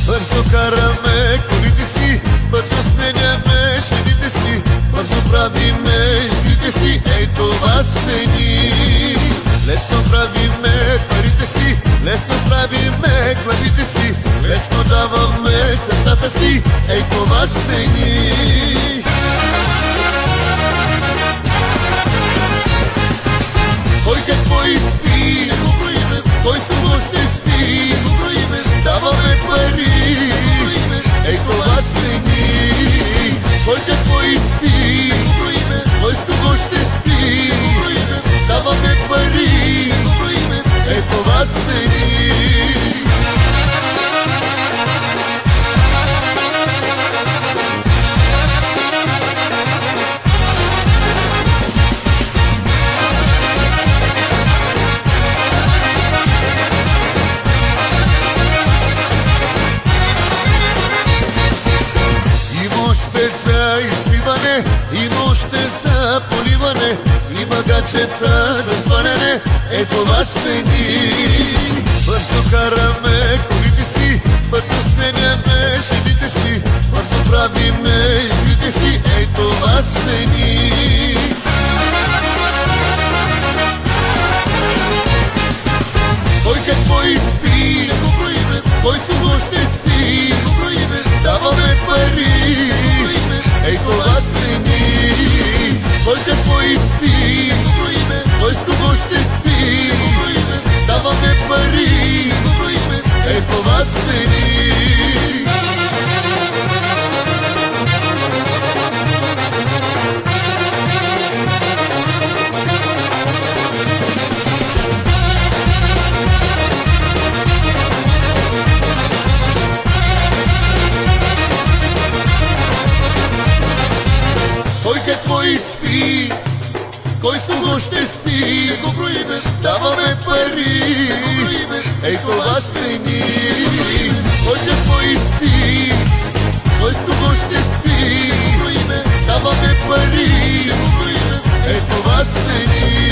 Бързо караме колите си, бързо сменяме жените си, бързо правиме игрите си, ей това сме ни. Лесно правиме парите си, лесно правиме главите си, лесно даваме сърцата си, ей това сме ни. Кой какво изпи, кой с кого ще спи, даваме пари, ей това сме ни. Кой какво изпи, кой с кого ще спи, даваме пари, ей това сме ни. За изпиване, има още за поливане, има гаджета за сваляне, е това сме ни. Бързо караме колите си, бързо сменяме жените си, бързо правиме игрите си, е това сме ни. Кой какво изпи, кой с кого ще спи, даваме пари, ей това сме ни. Кой какво изпи, кой с кого ще спи, даваме пари, ей това сме ни. Кой какво изпи, кой с кого ще спи, даваме пари, ей това сме ни. Кой какво изпи, кой с кого ще спи, даваме пари, ей това сме ни.